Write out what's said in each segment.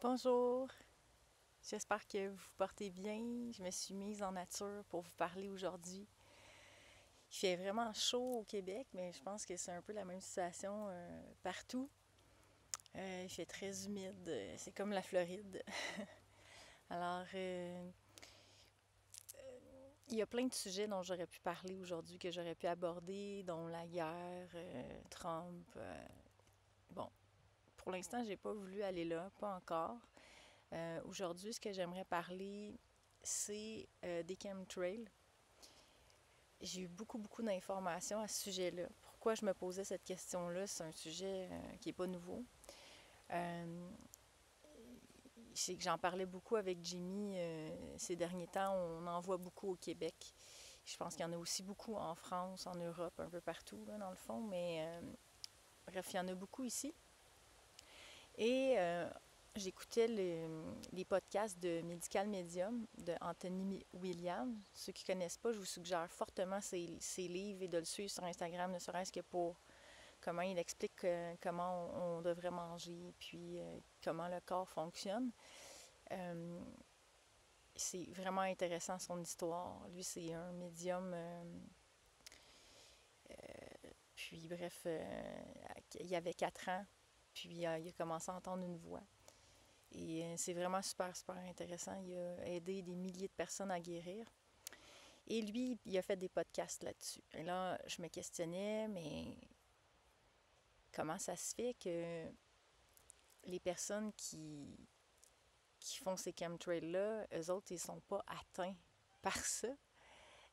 Bonjour, j'espère que vous vous portez bien. Je me suis mise en nature pour vous parler aujourd'hui. Il fait vraiment chaud au Québec, mais je pense que c'est un peu la même situation partout. Il fait très humide, c'est comme la Floride. Alors, il y a plein de sujets dont j'aurais pu parler aujourd'hui, que j'aurais pu aborder, dont la guerre, Trump. Bon, pour l'instant, j'ai pas voulu aller là, pas encore. Aujourd'hui, ce que j'aimerais parler, c'est des chemtrails. J'ai eu beaucoup d'informations à ce sujet-là. Pourquoi je me posais cette question-là? C'est un sujet qui n'est pas nouveau. Euh, je sais que j'en parlais beaucoup avec Jimmy ces derniers temps. On en voit beaucoup au Québec. Je pense qu'il y en a aussi beaucoup en France, en Europe, un peu partout, là, dans le fond. Mais bref, il y en a beaucoup ici. Et j'écoutais les podcasts de Medical Medium de Anthony Williams. Ceux qui ne connaissent pas, je vous suggère fortement ses livres et de le suivre sur Instagram, ne serait-ce que pour comment il explique comment on devrait manger, puis comment le corps fonctionne. Euh, c'est vraiment intéressant son histoire. Lui, c'est un médium. Puis bref, il avait 4 ans, puis il a commencé à entendre une voix. Et c'est vraiment super intéressant. Il a aidé des milliers de personnes à guérir. Et lui, il a fait des podcasts là-dessus. Et là, je me questionnais, mais comment ça se fait que les personnes qui font ces chemtrails-là, eux autres, ils sont pas atteints par ça?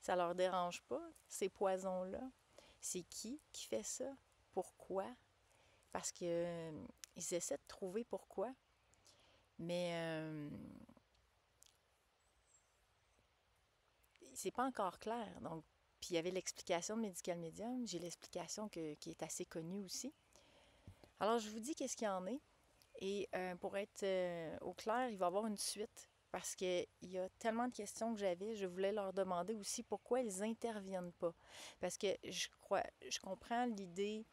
Ça leur dérange pas, ces poisons-là? C'est qui fait ça? Pourquoi? Parce que ils essaient de trouver pourquoi, mais c'est pas encore clair. Donc, puis il y avait l'explication de Medical Medium, j'ai l'explication qui est assez connue aussi. Alors, je vous dis qu'est-ce qu'il y en est. Et pour être au clair, il va y avoir une suite parce qu'il y a tellement de questions que j'avais. Je voulais leur demander aussi pourquoi ils n'interviennent pas. Parce que je comprends l'idée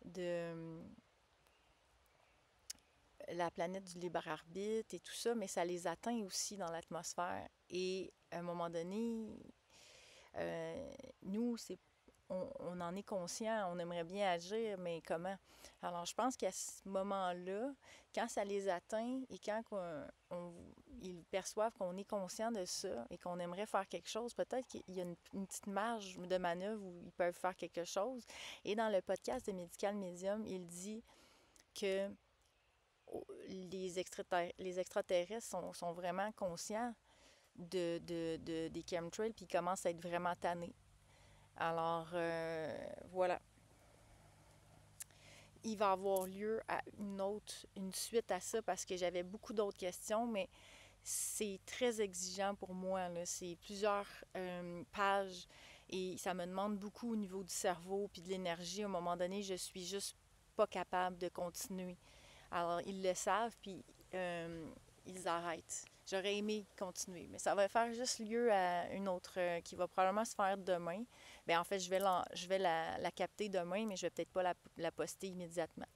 de la planète du libre arbitre et tout ça, mais ça les atteint aussi dans l'atmosphère. Et à un moment donné, Euh, nous, on en est conscient, on aimerait bien agir, mais comment? Alors, je pense qu'à ce moment-là, quand ça les atteint et quand ils perçoivent qu'on est conscient de ça et qu'on aimerait faire quelque chose, peut-être qu'il y a une petite marge de manœuvre où ils peuvent faire quelque chose. Et dans le podcast de Medical Medium, il dit que les extraterrestres sont vraiment conscients des chemtrails puis ils commencent à être vraiment tannés. Alors, voilà. Il va avoir lieu à une suite à ça parce que j'avais beaucoup d'autres questions, mais c'est très exigeant pour moi, là. C'est plusieurs pages et ça me demande beaucoup au niveau du cerveau puis de l'énergie. À un moment donné, je suis juste pas capable de continuer. Alors, ils le savent, puis ils arrêtent. J'aurais aimé continuer, mais ça va faire juste lieu à une autre qui va probablement se faire demain. Bien, en fait, je vais la capter demain, mais je vais peut-être pas la poster immédiatement.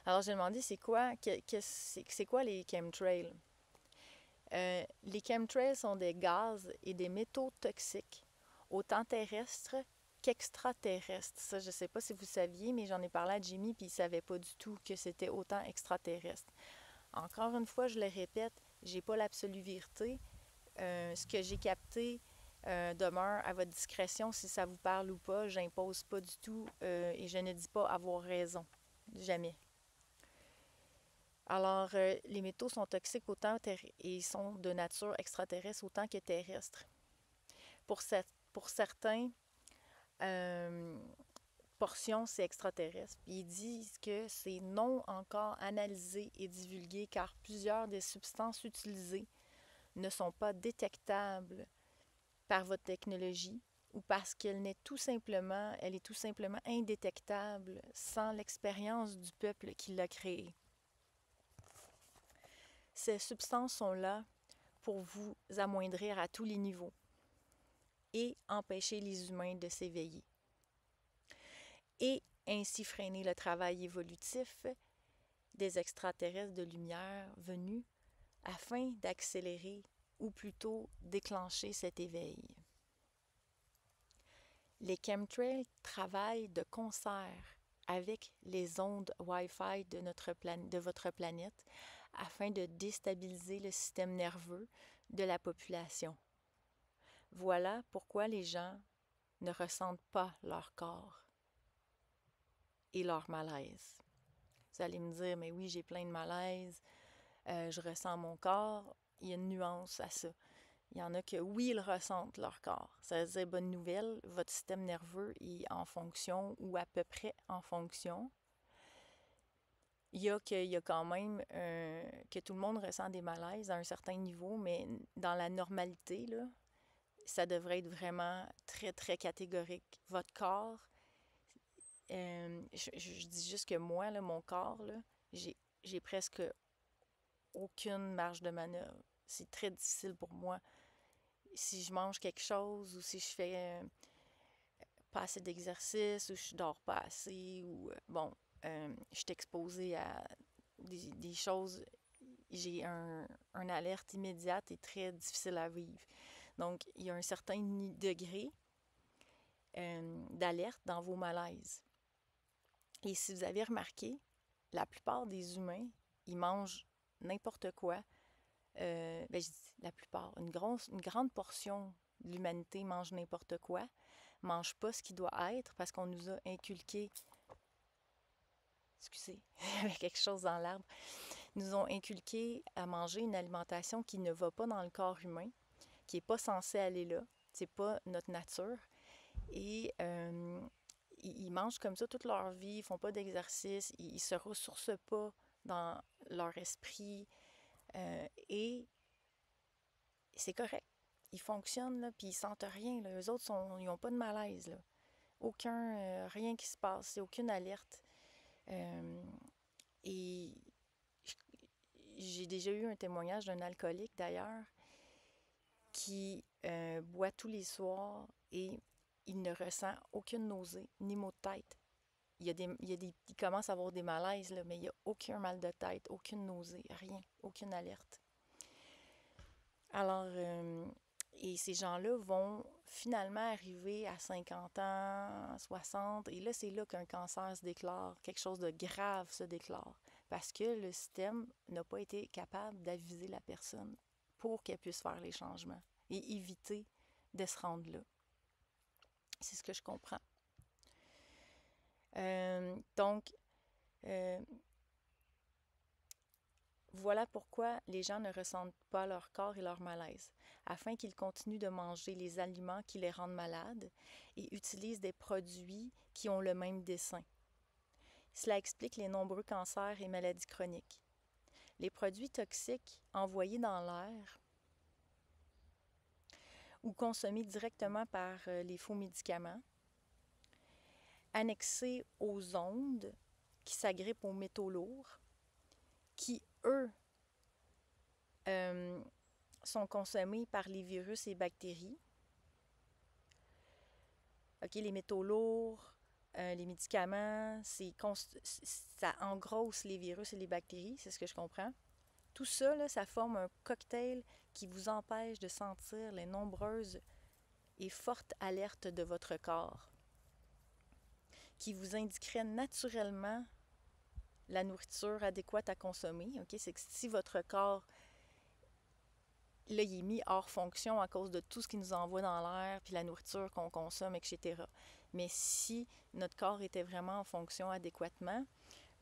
Alors, j'ai demandé, c'est quoi les chemtrails? Les chemtrails sont des gaz et des métaux toxiques, autant terrestres qu'extraterrestres. Ça, je ne sais pas si vous saviez, mais j'en ai parlé à Jimmy, puis il ne savait pas du tout que c'était autant extraterrestre. Encore une fois, je le répète, j'ai pas l'absolue vérité. Ce que j'ai capté demeure à votre discrétion si ça vous parle ou pas. J'impose pas du tout et je ne dis pas avoir raison. Jamais. Alors, les métaux sont toxiques et sont de nature extraterrestre autant que terrestre. Pour certains, euh, portions, c'est extraterrestre. Puis ils disent que c'est non encore analysé et divulgué car plusieurs des substances utilisées ne sont pas détectables par votre technologie ou parce elle est tout simplement indétectable sans l'expérience du peuple qui l'a créée. Ces substances sont là pour vous amoindrir à tous les niveaux et empêcher les humains de s'éveiller et ainsi freiner le travail évolutif des extraterrestres de lumière venus afin d'accélérer ou plutôt déclencher cet éveil. Les chemtrails travaillent de concert avec les ondes Wi-Fi de votre planète afin de déstabiliser le système nerveux de la population. Voilà pourquoi les gens ne ressentent pas leur corps et leur malaise. Vous allez me dire, mais oui, j'ai plein de malaise, je ressens mon corps. Il y a une nuance à ça. Il y en a que, oui, ils ressentent leur corps. Ça veut dire, bonne nouvelle, votre système nerveux est en fonction ou à peu près en fonction. Il y a quand même que tout le monde ressent des malaises à un certain niveau, mais dans la normalité, là, ça devrait être vraiment très, très catégorique. Votre corps, je dis juste que moi, là, mon corps, là, j'ai presque aucune marge de manœuvre. C'est très difficile pour moi. Si je mange quelque chose ou si je fais pas assez d'exercice ou je dors pas assez ou je suis exposée à des choses, j'ai un alerte immédiate et très difficile à vivre. Donc, il y a un certain degré d'alerte dans vos malaises. Et si vous avez remarqué, la plupart des humains, ils mangent n'importe quoi. Je dis la plupart, une grande portion de l'humanité mange n'importe quoi, mange pas ce qui doit être parce qu'on nous a inculqué, excusez, il y avait quelque chose dans l'arbre, nous ont inculqué à manger une alimentation qui ne va pas dans le corps humain, qui n'est pas censée aller là, c'est pas notre nature. Et ils mangent comme ça toute leur vie, ils font pas d'exercice, ils se ressourcent pas dans leur esprit et c'est correct. Ils fonctionnent, là, puis ils sentent rien. Là. Eux autres, ils n'ont pas de malaise. Là. Rien qui se passe, c'est aucune alerte. Et j'ai déjà eu un témoignage d'un alcoolique, d'ailleurs, qui boit tous les soirs et il ne ressent aucune nausée, ni maux de tête. Il commence à avoir des malaises, là, mais il n'y a aucun mal de tête, aucune nausée, rien, aucune alerte. Alors, et ces gens-là vont finalement arriver à 50 ans, 60, et là, c'est là qu'un cancer se déclare, quelque chose de grave se déclare, parce que le système n'a pas été capable d'aviser la personne pour qu'elle puisse faire les changements et éviter de se rendre là. C'est ce que je comprends. Donc, voilà pourquoi les gens ne ressentent pas leur corps et leur malaise, afin qu'ils continuent de manger les aliments qui les rendent malades et utilisent des produits qui ont le même dessein. Cela explique les nombreux cancers et maladies chroniques. Les produits toxiques envoyés dans l'air ou consommés directement par les faux médicaments, annexés aux ondes qui s'agrippent aux métaux lourds, qui, eux, sont consommés par les virus et bactéries. OK, les métaux lourds, les médicaments, ça engrosse les virus et les bactéries, c'est ce que je comprends. Tout ça, là, ça forme un cocktail qui vous empêche de sentir les nombreuses et fortes alertes de votre corps, qui vous indiquerait naturellement la nourriture adéquate à consommer. Okay? C'est que si votre corps, là, il est mis hors fonction à cause de tout ce qui nous envoie dans l'air, puis la nourriture qu'on consomme, etc. Mais si notre corps était vraiment en fonction adéquatement,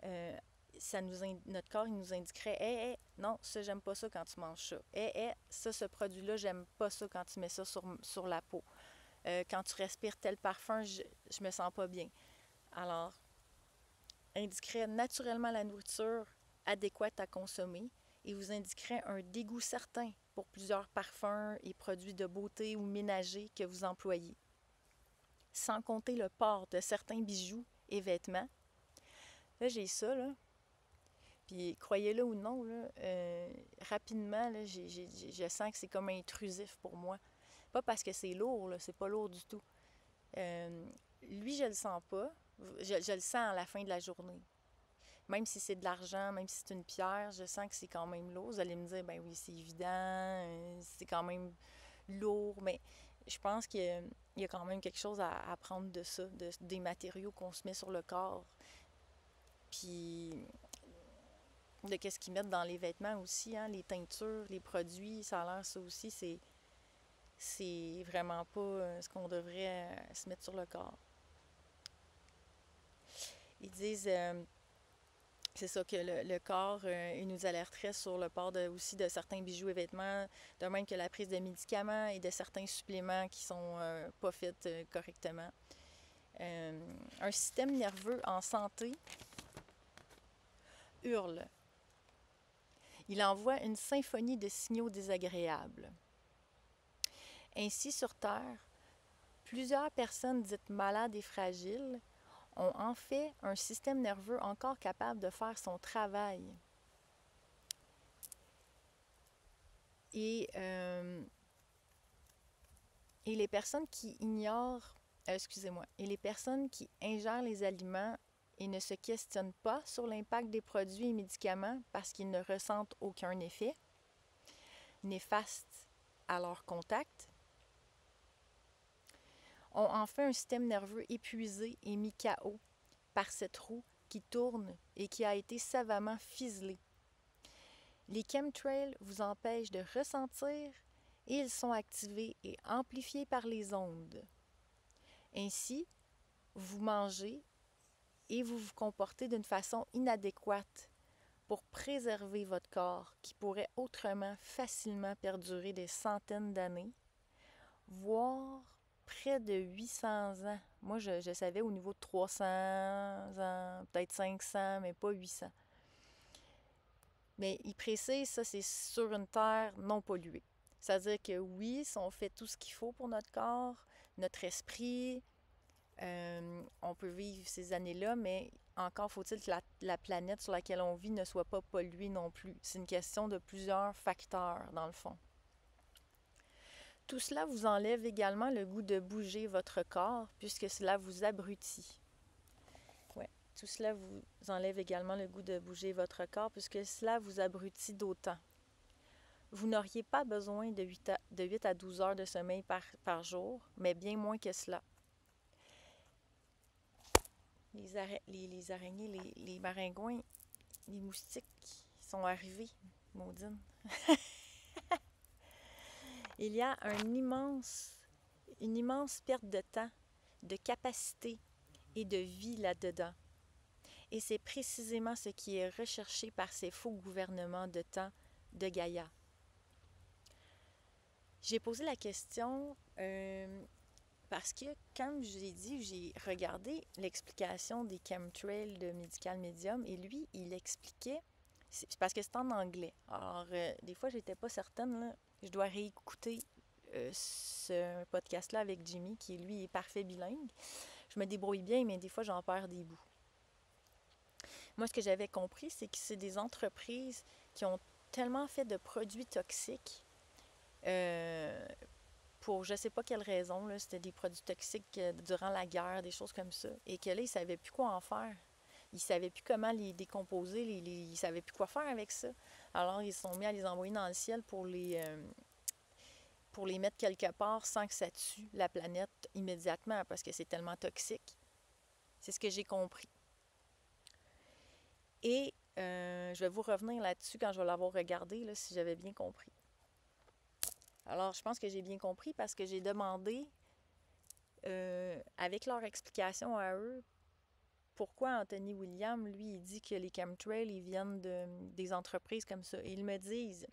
notre corps, il nous indiquerait « Hey, non, ça, j'aime pas ça quand tu manges ça. Hey, ça, ce produit-là, j'aime pas ça quand tu mets ça sur la peau. Quand tu respires tel parfum, je me sens pas bien. » Alors, indiquerait naturellement la nourriture adéquate à consommer et vous indiquerait un dégoût certain pour plusieurs parfums et produits de beauté ou ménagers que vous employez. Sans compter le port de certains bijoux et vêtements. Là, j'ai ça, là. Puis, croyez-le ou non, là, rapidement, là, je sens que c'est comme intrusif pour moi. Pas parce que c'est lourd, là, c'est pas lourd du tout. Lui, je le sens pas. Je le sens à la fin de la journée. même si c'est de l'argent, même si c'est une pierre, je sens que c'est quand même lourd. Vous allez me dire, ben oui, c'est évident, c'est quand même lourd, mais je pense qu'il y a quand même quelque chose à apprendre de ça, des matériaux qu'on se met sur le corps, puis de qu'est-ce qu'ils mettent dans les vêtements aussi, hein, les teintures, les produits, ça a l'air ça aussi, c'est vraiment pas ce qu'on devrait se mettre sur le corps. Ils disent, c'est ça, que le corps, il nous alerterait sur le port aussi de certains bijoux et vêtements, de même que la prise de médicaments et de certains suppléments qui sont pas faits correctement. Un système nerveux en santé hurle. Il envoie une symphonie de signaux désagréables. Ainsi, sur Terre, plusieurs personnes dites malades et fragiles ont en fait un système nerveux encore capable de faire son travail. Et les personnes qui ignorent, et les personnes qui ingèrent les aliments et ne se questionnent pas sur l'impact des produits et médicaments parce qu'ils ne ressentent aucun effet néfaste à leur contact, ont enfin un système nerveux épuisé et mis KO par cette roue qui tourne et qui a été savamment ficelée. Les chemtrails vous empêchent de ressentir et ils sont activés et amplifiés par les ondes. Ainsi, vous mangez et vous vous comportez d'une façon inadéquate pour préserver votre corps qui pourrait autrement facilement perdurer des centaines d'années, voire près de 800 ans. Moi, je savais au niveau de 300 ans, peut-être 500, mais pas 800. Mais il précise, ça, c'est sur une terre non polluée. C'est-à-dire que oui, si on fait tout ce qu'il faut pour notre corps, notre esprit, on peut vivre ces années-là, mais encore faut-il que la planète sur laquelle on vit ne soit pas polluée non plus. C'est une question de plusieurs facteurs, dans le fond. Tout cela vous enlève également le goût de bouger votre corps, puisque cela vous abrutit. Ouais, tout cela vous enlève également le goût de bouger votre corps, puisque cela vous abrutit d'autant. Vous n'auriez pas besoin de 8 à 12 heures de sommeil par jour, mais bien moins que cela. Les araignées, les maringouins, les moustiques sont arrivés, maudine. Il y a une immense perte de temps, de capacité et de vie là-dedans. Et c'est précisément ce qui est recherché par ces faux gouvernements de temps de Gaïa. J'ai posé la question parce que, comme je l'ai dit, j'ai regardé l'explication des chemtrails de Medical Medium et lui, il expliquait, c'est parce que c'est en anglais. Alors, des fois, j'étais pas certaine, là, je dois réécouter ce podcast-là avec Jimmy, qui lui est parfait bilingue. Je me débrouille bien, mais des fois, j'en perds des bouts. Moi, ce que j'avais compris, c'est que c'est des entreprises qui ont tellement fait de produits toxiques pour je ne sais pas quelle raison, là, c'était des produits toxiques durant la guerre, des choses comme ça, et que là, ils ne savaient plus quoi en faire. Ils ne savaient plus comment les décomposer, ils ne savaient plus quoi faire avec ça. Alors, ils se sont mis à les envoyer dans le ciel pour les mettre quelque part sans que ça tue la planète immédiatement, parce que c'est tellement toxique. C'est ce que j'ai compris. Et je vais vous revenir là-dessus quand je vais l'avoir regardé, là, si j'avais bien compris. Alors, je pense que j'ai bien compris parce que j'ai demandé, avec leur explication à eux, pourquoi Anthony William, lui, il dit que les chemtrails, ils viennent des entreprises comme ça. Et ils me disent,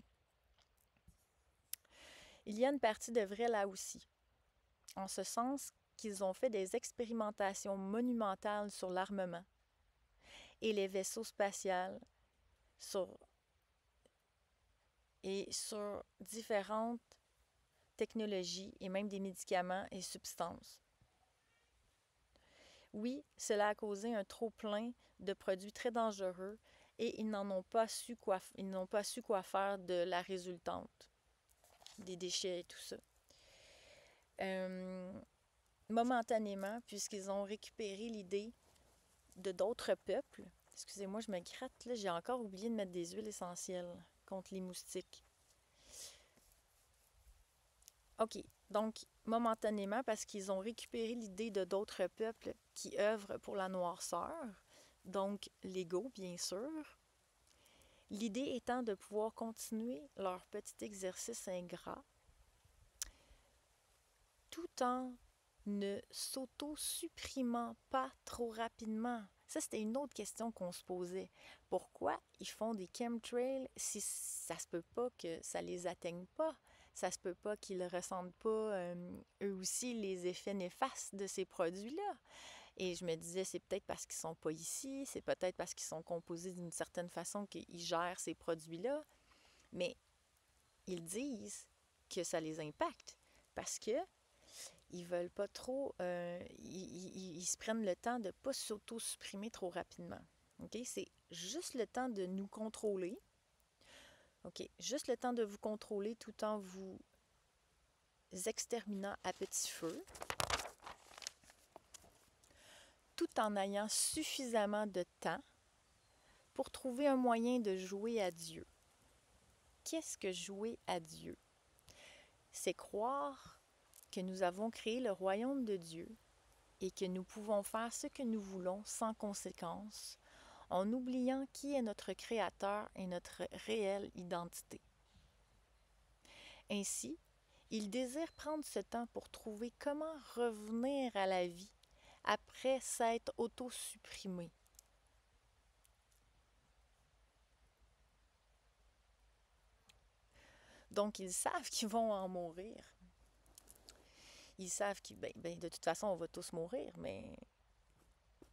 il y a une partie de vrai là aussi, en ce sens qu'ils ont fait des expérimentations monumentales sur l'armement et les vaisseaux spatials, sur différentes technologies et même des médicaments et substances. Oui, cela a causé un trop-plein de produits très dangereux et ils n'ont pas su quoi faire de la résultante, des déchets et tout ça. Momentanément, puisqu'ils ont récupéré l'idée de d'autres peuples Excusez-moi, je me gratte, là. J'ai encore oublié de mettre des huiles essentielles contre les moustiques. OK. Donc, momentanément, parce qu'ils ont récupéré l'idée de d'autres peuples qui œuvrent pour la noirceur, donc l'ego, bien sûr, l'idée étant de pouvoir continuer leur petit exercice ingrat tout en ne s'auto-supprimant pas trop rapidement. Ça, c'était une autre question qu'on se posait. Pourquoi ils font des chemtrails si ça se peut pas que ça les atteigne pas? Ça se peut pas qu'ils ne ressentent pas eux aussi les effets néfastes de ces produits-là. Et je me disais, c'est peut-être parce qu'ils sont pas ici, c'est peut-être parce qu'ils sont composés d'une certaine façon qu'ils gèrent ces produits-là. Mais ils disent que ça les impacte parce que ils veulent pas trop, ils se prennent le temps de ne pas s'auto-supprimer trop rapidement. OK? C'est juste le temps de nous contrôler. OK? Juste le temps de vous contrôler tout en vous exterminant à petit feu, tout en ayant suffisamment de temps pour trouver un moyen de jouer à Dieu. Qu'est-ce que jouer à Dieu? C'est croire que nous avons créé le royaume de Dieu et que nous pouvons faire ce que nous voulons sans conséquence, en oubliant qui est notre Créateur et notre réelle identité. Ainsi, il désire prendre ce temps pour trouver comment revenir à la vie après s'être auto-supprimé. Donc, ils savent qu'ils vont en mourir. Ils savent que de toute façon, on va tous mourir, mais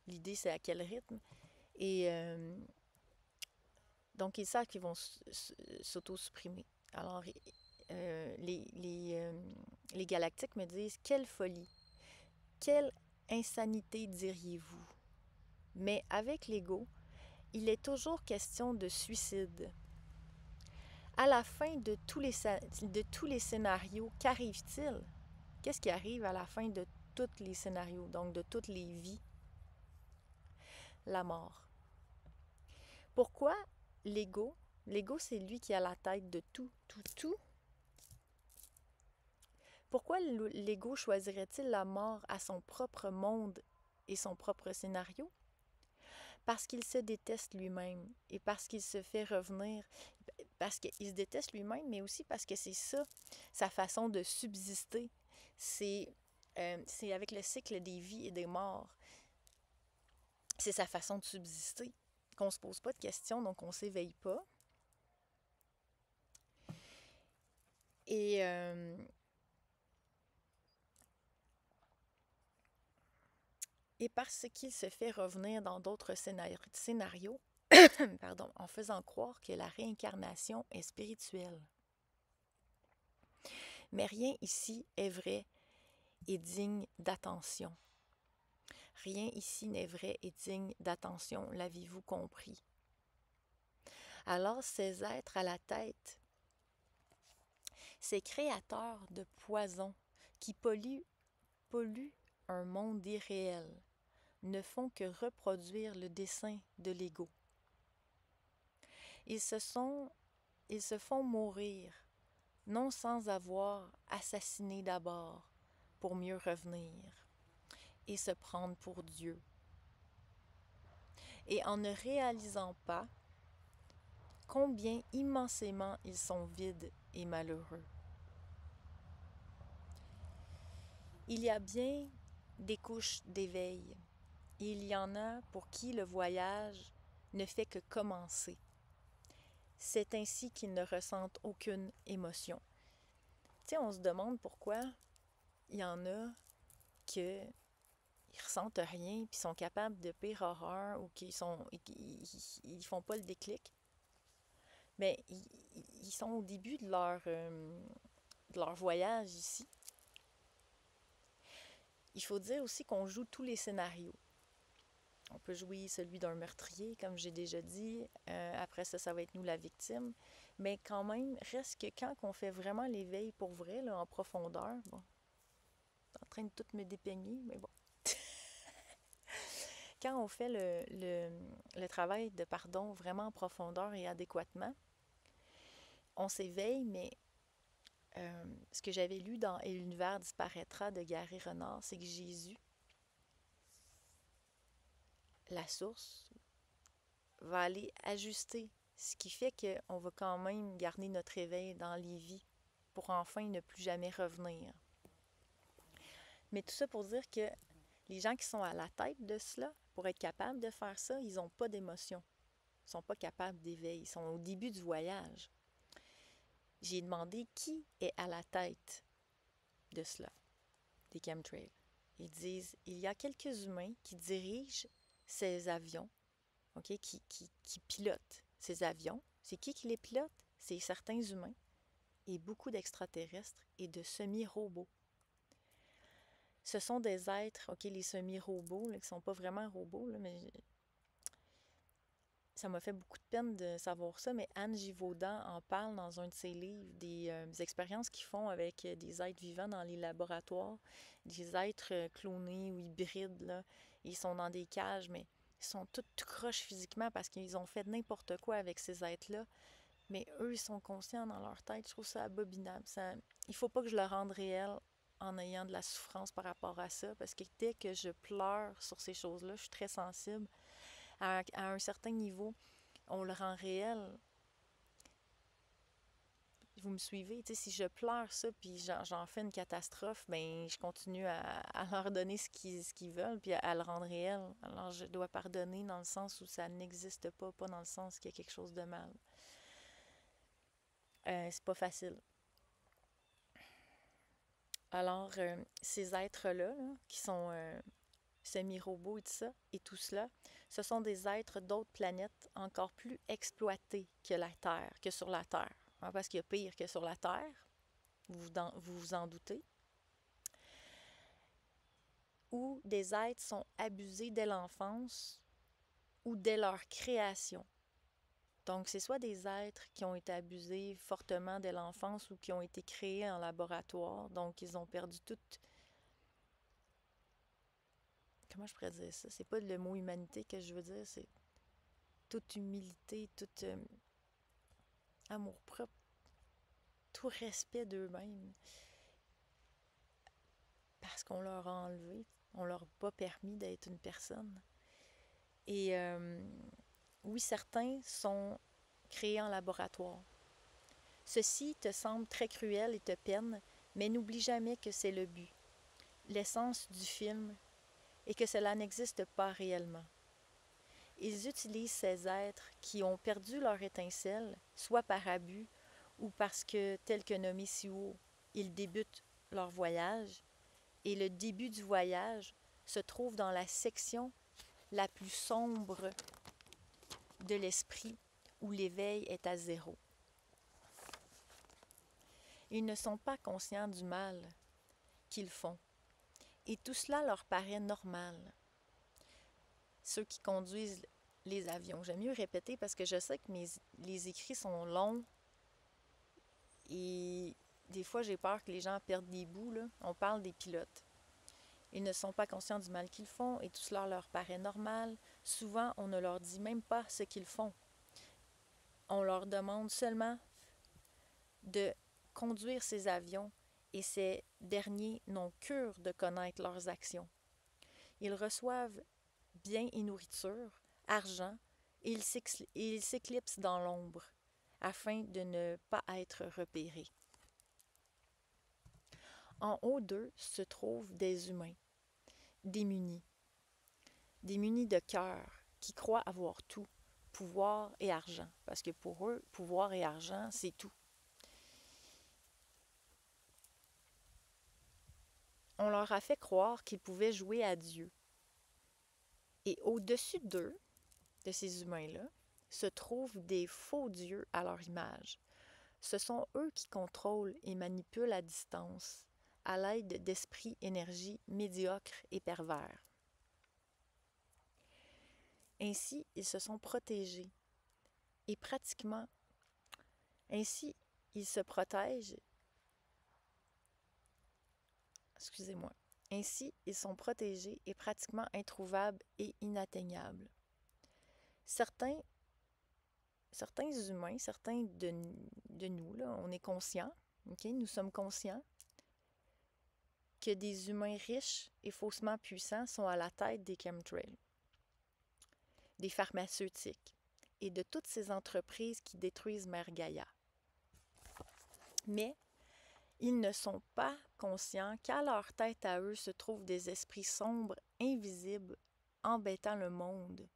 l'idée, c'est à quel rythme. Et donc, ils savent qu'ils vont s'auto-supprimer. Alors, les galactiques me disent, quelle folie, quelle insanité diriez-vous? Mais avec l'ego, il est toujours question de suicide. À la fin de tous les scénarios, qu'arrive-t-il? Qu'est-ce qui arrive à la fin de tous les scénarios, donc de toutes les vies? La mort. Pourquoi l'ego? L'ego, c'est lui qui a la tête de tout, tout, tout. Pourquoi l'ego choisirait-il la mort à son propre monde et son propre scénario? Parce qu'il se déteste lui-même et parce qu'il se fait revenir, parce qu'il se déteste lui-même, mais aussi parce que c'est ça, sa façon de subsister. C'est avec le cycle des vies et des morts. C'est sa façon de subsister, qu'on ne se pose pas de questions, donc on ne s'éveille pas. Et parce qu'il se fait revenir dans d'autres scénarios, pardon, en faisant croire que la réincarnation est spirituelle. Mais rien ici est vrai et digne d'attention. Rien ici n'est vrai et digne d'attention, l'avez-vous compris? Alors ces êtres à la tête, ces créateurs de poison qui polluent un monde irréel, ne font que reproduire le dessein de l'ego. Ils se font mourir, non sans avoir assassiné d'abord, pour mieux revenir et se prendre pour Dieu. Et en ne réalisant pas combien immensément ils sont vides et malheureux. Il y a bien des couches d'éveil. Et il y en a pour qui le voyage ne fait que commencer. C'est ainsi qu'ils ne ressentent aucune émotion. Tu sais, on se demande pourquoi il y en a qui ressentent rien puis sont capables de pire horreur ou ils font pas le déclic. Mais ils sont au début de leur voyage ici. Il faut dire aussi qu'on joue tous les scénarios. On peut jouer celui d'un meurtrier, comme j'ai déjà dit. Après ça, ça va être nous la victime. Mais quand même, reste que quand on fait vraiment l'éveil pour vrai, là, en profondeur, bon, je suis en train de tout me dépeigner, mais bon. quand on fait le travail de pardon vraiment en profondeur et adéquatement, on s'éveille, mais ce que j'avais lu dans Et l'univers disparaîtra de Gary Renard, c'est que Jésus, la source, va aller ajuster, ce qui fait qu'on va quand même garder notre éveil dans les vies pour enfin ne plus jamais revenir. Mais tout ça pour dire que les gens qui sont à la tête de cela, pour être capables de faire ça, ils n'ont pas d'émotion. Ils ne sont pas capables d'éveil. Ils sont au début du voyage. J'ai demandé qui est à la tête de cela, des chemtrails. Ils disent, il y a quelques humains qui dirigent ces avions, okay, qui pilotent ces avions. C'est qui les pilote? C'est certains humains et beaucoup d'extraterrestres et de semi-robots. Ce sont des êtres, OK, les semi-robots, là, qui ne sont pas vraiment robots, là, mais ça m'a fait beaucoup de peine de savoir ça, mais Anne Givaudan en parle dans un de ses livres, des expériences qu'ils font avec des êtres vivants dans les laboratoires, des êtres clonés ou hybrides, là. Ils sont dans des cages, mais ils sont tous tout croches physiquement parce qu'ils ont fait n'importe quoi avec ces êtres-là. Mais eux, ils sont conscients dans leur tête. Je trouve ça abominable. Il ne faut pas que je le rende réel en ayant de la souffrance par rapport à ça, parce que dès que je pleure sur ces choses-là, je suis très sensible. À un certain niveau, on le rend réel. Vous me suivez? Tu sais, si je pleure ça, puis j'en fais une catastrophe, ben je continue à leur donner ce qu'ils veulent, puis à le rendre réel. Alors, je dois pardonner dans le sens où ça n'existe pas, pas dans le sens qu'il y a quelque chose de mal. C'est pas facile. Alors, ces êtres-là, là, qui sont semi-robots et tout cela, ce sont des êtres d'autres planètes encore plus exploités que la Terre, que sur la Terre. Hein, parce qu'il y a pire que sur la Terre, vous vous en doutez. Où des êtres sont abusés dès l'enfance ou dès leur création. Donc, c'est soit des êtres qui ont été abusés fortement dès l'enfance ou qui ont été créés en laboratoire. Donc, ils ont perdu toute... Comment je pourrais dire ça? C'est pas le mot humanité que je veux dire, c'est toute humilité, tout amour-propre, tout respect d'eux-mêmes. Parce qu'on leur a enlevé, on leur a pas permis d'être une personne. Et oui, certains sont créés en laboratoire. Ceci te semble très cruel et te peine, mais n'oublie jamais que c'est le but, l'essence du film, et que cela n'existe pas réellement. Ils utilisent ces êtres qui ont perdu leur étincelle, soit par abus ou parce que, tel que nommé si haut, ils débutent leur voyage, et le début du voyage se trouve dans la section la plus sombre de l'esprit où l'éveil est à zéro. Ils ne sont pas conscients du mal qu'ils font, et tout cela leur paraît normal. Ceux qui conduisent les avions. J'aime mieux répéter parce que je sais que les écrits sont longs et des fois j'ai peur que les gens perdent des bouts, là. On parle des pilotes. Ils ne sont pas conscients du mal qu'ils font et tout cela leur paraît normal. Souvent, on ne leur dit même pas ce qu'ils font. On leur demande seulement de conduire ces avions et ces derniers n'ont cure de connaître leurs actions. Ils reçoivent bien et nourriture, argent, et ils s'éclipsent dans l'ombre afin de ne pas être repérés. En haut d'eux se trouvent des humains, démunis de cœur, qui croient avoir tout, pouvoir et argent, parce que pour eux, pouvoir et argent, c'est tout. On leur a fait croire qu'ils pouvaient jouer à Dieu. Et au-dessus d'eux, de ces humains-là, se trouvent des faux dieux à leur image. Ce sont eux qui contrôlent et manipulent à distance, à l'aide d'esprits énergie médiocres et pervers. Ainsi, ils se sont protégés. Et pratiquement, ainsi, ils se protègent. Excusez-moi. Ainsi, ils sont protégés et pratiquement introuvables et inatteignables. Certains humains, certains de nous, là, on est conscients, ok? Nous sommes conscients que des humains riches et faussement puissants sont à la tête des chemtrails, des pharmaceutiques et de toutes ces entreprises qui détruisent Mère Gaïa. Mais ils ne sont pas conscients qu'à leur tête à eux se trouvent des esprits sombres, invisibles, embêtant le monde,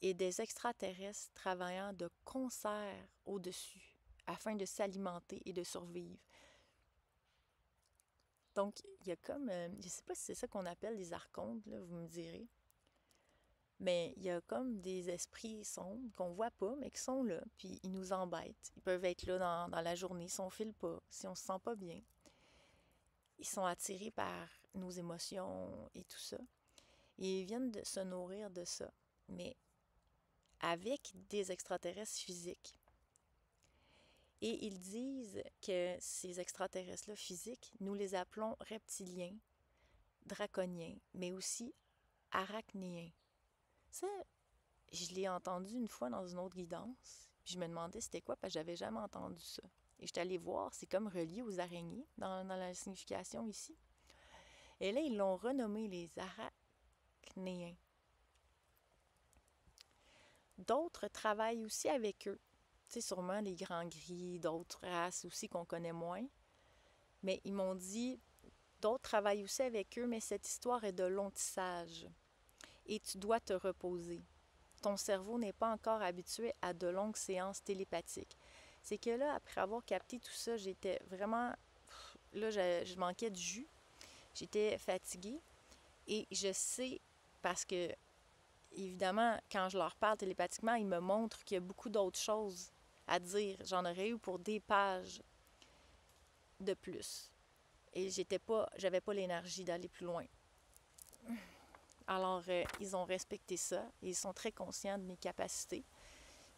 et des extraterrestres travaillant de concert au-dessus afin de s'alimenter et de survivre. Donc, il y a comme, je ne sais pas si c'est ça qu'on appelle des archontes, là, vous me direz, mais il y a comme des esprits sombres qu'on ne voit pas, mais qui sont là, puis ils nous embêtent. Ils peuvent être là dans la journée si on ne file pas, si on ne se sent pas bien. Ils sont attirés par nos émotions et tout ça. Et ils viennent de se nourrir de ça, mais avec des extraterrestres physiques. Et ils disent que ces extraterrestres-là physiques, nous les appelons reptiliens, draconiens, mais aussi arachnéens. Ça, je l'ai entendu une fois dans une autre guidance, puis je me demandais c'était quoi, parce que j'avais jamais entendu ça. Et j'étais allée voir, c'est comme relié aux araignées dans la signification ici. Et là, ils l'ont renommé les arachnéens. D'autres travaillent aussi avec eux. Tu sais, sûrement les grands gris, d'autres races aussi qu'on connaît moins. Mais ils m'ont dit, d'autres travaillent aussi avec eux, mais cette histoire est de long tissage. Et tu dois te reposer. Ton cerveau n'est pas encore habitué à de longues séances télépathiques. C'est que là, après avoir capté tout ça, j'étais vraiment... Là, je manquais de jus. J'étais fatiguée. Et je sais, parce que, évidemment, quand je leur parle télépathiquement, ils me montrent qu'il y a beaucoup d'autres choses à dire. J'en aurais eu pour des pages de plus. Et j'avais pas l'énergie d'aller plus loin. Alors, ils ont respecté ça et ils sont très conscients de mes capacités.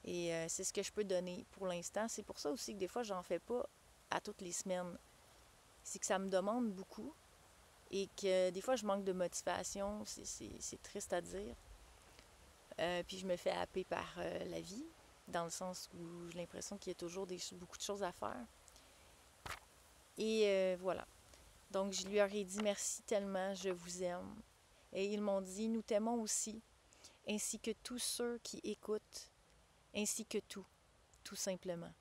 Et c'est ce que je peux donner pour l'instant. C'est pour ça aussi que des fois, j'en fais pas à toutes les semaines. C'est que ça me demande beaucoup et que des fois, je manque de motivation. C'est triste à dire. Puis je me fais happer par la vie, dans le sens où j'ai l'impression qu'il y a toujours beaucoup de choses à faire. Et voilà. Donc, je lui aurais dit merci tellement, je vous aime. Et ils m'ont dit, nous t'aimons aussi, ainsi que tous ceux qui écoutent, ainsi que tout simplement.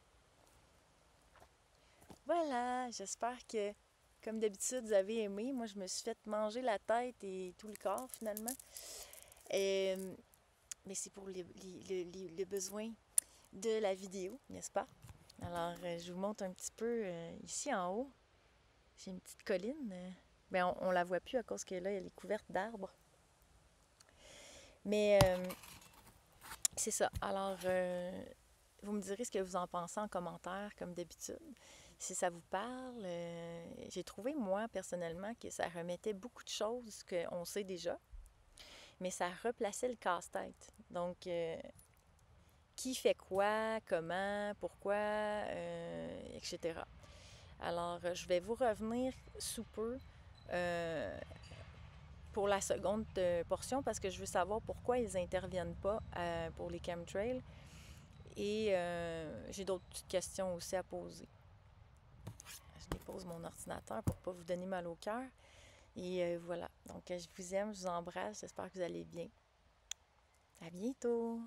Voilà, j'espère que, comme d'habitude, vous avez aimé. Moi, je me suis fait manger la tête et tout le corps, finalement. Mais c'est pour les besoins de la vidéo, n'est-ce pas? Alors, je vous montre un petit peu ici en haut. J'ai une petite colline. Mais on la voit plus à cause que là, elle est couverte d'arbres. Mais c'est ça. Alors, vous me direz ce que vous en pensez en commentaire, comme d'habitude. Si ça vous parle, j'ai trouvé, moi, personnellement, que ça remettait beaucoup de choses qu'on sait déjà, mais ça replaçait le casse-tête. Donc, qui fait quoi, comment, pourquoi, etc. Alors, je vais vous revenir sous peu pour la seconde portion parce que je veux savoir pourquoi ils n'interviennent pas pour les chemtrails. Et j'ai d'autres petites questions aussi à poser. Je dépose mon ordinateur pour ne pas vous donner mal au cœur. Et voilà. Donc, je vous aime, je vous embrasse. J'espère que vous allez bien. À bientôt!